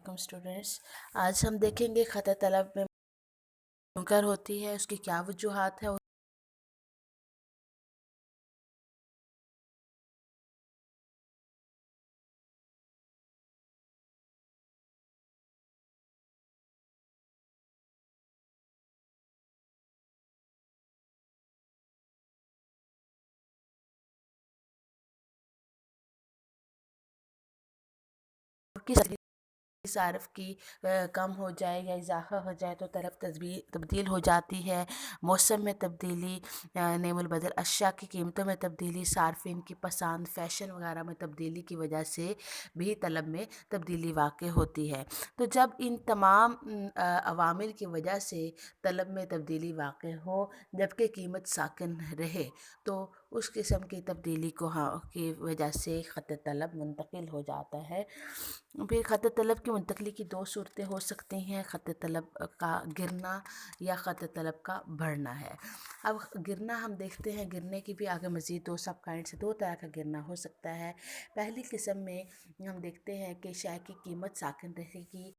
Students, आज हम देखेंगे ख़त तलब में मुनकर होती है, उसकी क्या वजूहात है। किस सारफ की कम हो जाए या इजाफ़ा हो जाए तो तरफ तब्दील हो जाती है। मौसम में तब्दीली, नेमुल बदल अशिया की कीमतों में तब्दीली, सार्फिन की पसंद, फ़ैशन वगैरह में तब्दीली की वजह से भी तलब में तब्दीली वाक़ होती है। तो जब इन तमाम अवामिल की वजह से तलब में तब्दीली वाक़ हो जबकि कीमत साकिन रहे तो उस किस्म की तब्दीली की वजह से ख़त तलब मुंतकिल हो जाता है। फिर ख़त तलब की मुंतकली की दो सूरतें हो सकती हैं, ख़त तलब का गिरना या ख़त तलब का बढ़ना है। अब गिरना हम देखते हैं, गिरने की भी आगे मज़ीद दो सब काइंड से दो तरह का गिरना हो सकता है। पहली किस्म में हम देखते हैं कि शय की कीमत साकिन रहेगी,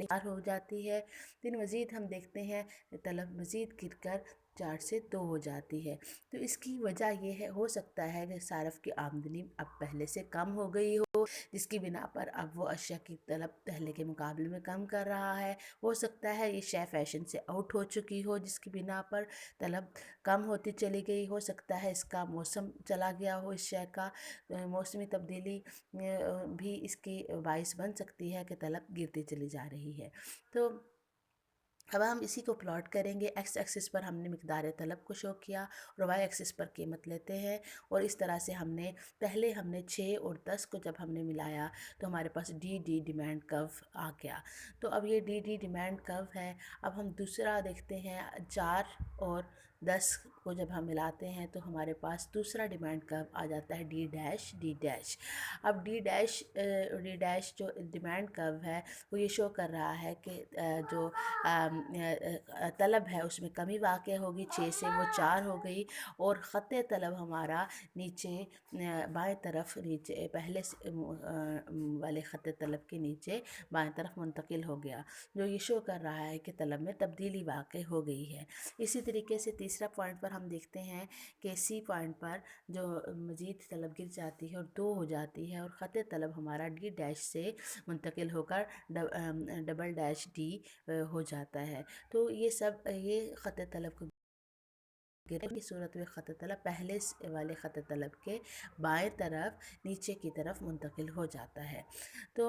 चार हो जाती है। फिर मज़ीद हम देखते हैं तलब मज़ीद गिर कर 4 से 2 हो जाती है। तो इसकी वजह ये है, हो सकता है कि सारफ की आमदनी अब पहले से कम हो गई हो, जिसकी बिना पर अब वो अशिया की तलब पहले के मुकाबले में कम कर रहा है। हो सकता है ये शय फ़ैशन से आउट हो चुकी हो, जिसकी बिना पर तलब कम होती चली गई। हो सकता है इसका मौसम चला गया हो, इस शय का मौसमी तब्दीली भी इसकी बाइस बन सकती है कि तलब गिरती चली जा रही है। तो अब हम इसी को प्लॉट करेंगे। एक्स एक्सिस पर हमने मिकदार तलब को शो किया और वाई एक्सिस पर कीमत लेते हैं, और इस तरह से हमने 6 और 10 को जब हमने मिलाया तो हमारे पास डी डिमांड कर्व आ गया। तो अब ये डी डिमांड कर्व है। अब हम दूसरा देखते हैं, 4 और 10 को जब हम मिलाते हैं तो हमारे पास दूसरा डिमांड कर्व आ जाता है डी डैश। अब डी डैश जो डिमांड कर्व है वो ये शो कर रहा है कि जो तलब है उसमें कमी वाक़ होगी, 6 से वो 4 हो गई, और ख़त तलब हमारा नीचे बाएं तरफ, नीचे पहले से वाले ख़त तलब के नीचे बाएं तरफ मुंतकिल हो गया, जो ये शो कर रहा है कि तलब में तब्दीली वाक़ हो गई है। इसी तरीके से तीसरा पॉइंट पर हम देखते हैं कि सी पॉइंट पर जो मज़ीद तलब गिर जाती है और 2 हो जाती है, और ख़त तलब हमारा डी डैश से मुंतकिल होकर डबल डैश डी हो जाता है। तो ये ख़त तलब को गिरने की सूरत में ख़त तलब पहले वाले ख़त तलब के बाएं तरफ नीचे की तरफ मुंतकिल हो जाता है। तो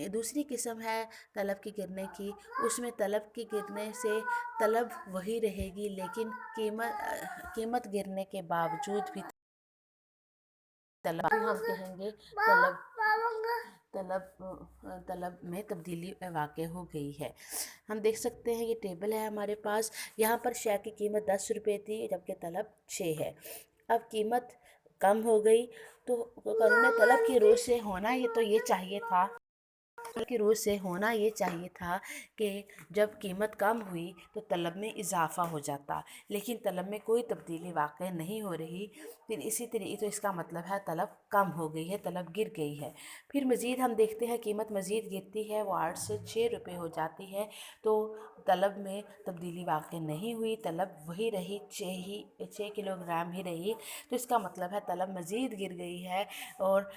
दूसरी किस्म है तलब के गिरने की, उसमें तलब के गिरने से तलब वही रहेगी, लेकिन कीमत गिरने के बावजूद भी तलब हम कहेंगे तलब में तब्दीली वाक़ हो गई है। हम देख सकते हैं, ये टेबल है हमारे पास। यहाँ पर शय की कीमत 10 रुपये थी जबकि तलब 6 है। अब कीमत कम हो गई तो कानून तलब की रूह से होना ये चाहिए था की रूह से होना ये चाहिए था कि जब कीमत कम हुई तो तलब में इजाफ़ा हो जाता, लेकिन तलब में कोई तब्दीली वाक़ नहीं हो रही। फिर इसी तरीके तो इसका मतलब है तलब कम हो गई है, तलब गिर गई है। फिर मज़ीद हम देखते हैं कीमत मज़ीद गिरती है, वो 8 से 6 रुपये हो जाती है, तो तलब में तब्दीली वाक़ नहीं हुई, तलब वही रही, 6 किलोग्राम ही रही। तो इसका मतलब है तलब मज़ीद गिर गई है, और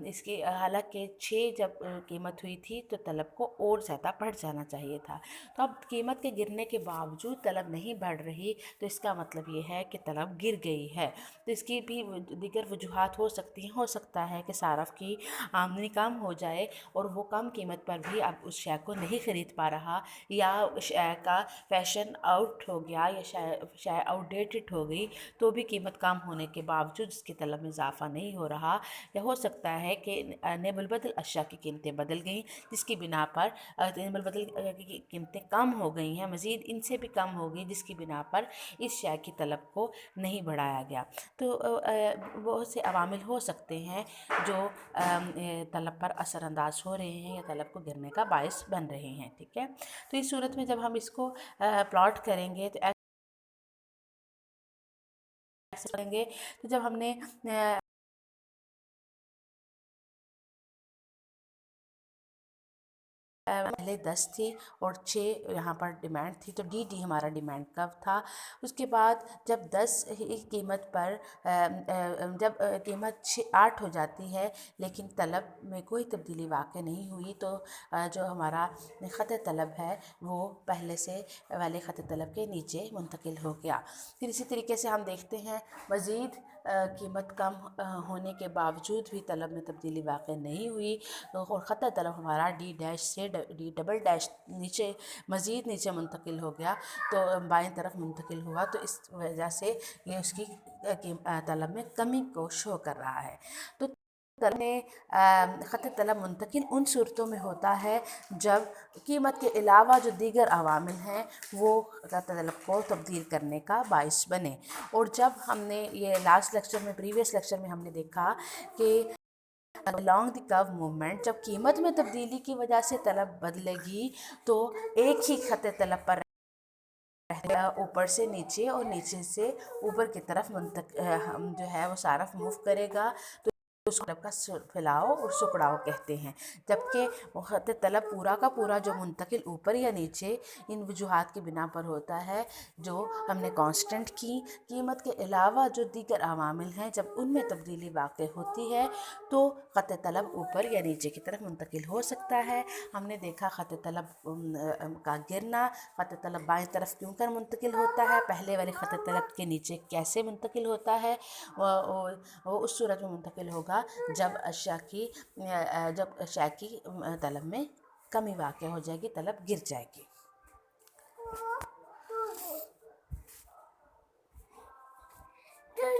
इसकी हालांकि 6 जब कीमत हुई थी तो तलब को और ज़्यादा बढ़ जाना चाहिए था। तो अब कीमत के गिरने के बावजूद तलब नहीं बढ़ रही, तो इसका मतलब ये है कि तलब गिर गई है। तो इसकी भी दीगर वजूहात हो सकती हैं। हो सकता है कि सारफ की आमदनी कम हो जाए और वो कम कीमत पर भी अब उस शय को नहीं ख़रीद पा रहा, या शय का फ़ैशन आउट हो गया, या शय आउटडेटेड हो गई, तो भी कीमत कम होने के बावजूद इसकी तलब में इजाफ़ा नहीं हो रहा। या हो सकता है कि नेबुल बदल अशिया की कीमतें बदल गई, جس کی بنا پر بدل کی قیمتیں کم ہو گئی ہیں، مزید ان سے بھی کم ہو گئی، جس کی بنا پر اس شے کی طلب کو نہیں بڑھایا گیا۔ تو بہت سے عوامل ہو سکتے ہیں جو طلب پر اثر انداز ہو رہے ہیں یا طلب کو گرنے کا باعث بن رہے ہیں، ٹھیک ہے۔ تو اس صورت میں جب ہم اس کو پلاٹ کریں گے تو ایسے کریں گے، تو جب ہم نے پہلے 10 تھی اور 6 یہاں پر ڈیمانڈ تھی، تو ڈی ہمارا ڈیمانڈ کب تھا۔ اس کے بعد جب 10 ہی قیمت پر جب قیمت 8 ہو جاتی ہے لیکن طلب میں کوئی تبدیلی واقع نہیں ہوئی، تو جو ہمارا خط طلب ہے وہ پہلے سے والے خط طلب کے نیچے منتقل ہو گیا۔ پھر اسی طریقے سے ہم دیکھتے ہیں مزید قیمت کم ہونے کے باوجود بھی طلب میں تبدیلی واقع نہیں ہوئی، اور خط طلب ہمارا ڈی ڈیش سے ڈی ڈبل ڈیش نیچے مزید نیچے منتقل ہو گیا، تو بائیں طرف منتقل ہوا، تو اس وجہ سے یہ اس کی طلب میں کمی کو شو کر رہا ہے۔ تو خط طلب منتقل ان صورتوں میں ہوتا ہے جب قیمت کے علاوہ جو دیگر عوامل ہیں وہ خط طلب کو تبدیل کرنے کا باعث بنے۔ اور جب ہم نے یہ پریویس لیکچر میں ہم نے دیکھا کہ along the curve موومنٹ، جب قیمت میں تبدیلی کی وجہ سے طلب بدلے گی تو ایک ہی خط طلب پر اوپر سے نیچے اور نیچے سے اوپر کی طرف جو ہے وہ صارف موو کرے گا، تو اس طلب کا پھیلاؤ اور سکڑاؤ کہتے ہیں۔ جبکہ خط طلب پورا کا پورا جو منتقل اوپر یا نیچے ان وجوہات کی بنا پر ہوتا ہے جو ہم نے کانسٹنٹ کی، قیمت کے علاوہ جو دیگر عوامل ہیں جب ان میں تبدیلی واقع ہوتی ہے تو خط طلب اوپر یا نیچے کی طرف منتقل ہو سکتا ہے۔ ہم نے دیکھا خط طلب کا گرنا، خط طلب بائیں طرف کیوں کر منتقل ہوتا ہے، پہلے والے خط طلب کے نیچے کیسے منتقل ہوتا ہے، وہ اس صورت میں منتقل ہوگا جب اشیاء کی طلب میں کمی واقع ہو جائے گی، طلب گر جائے گی۔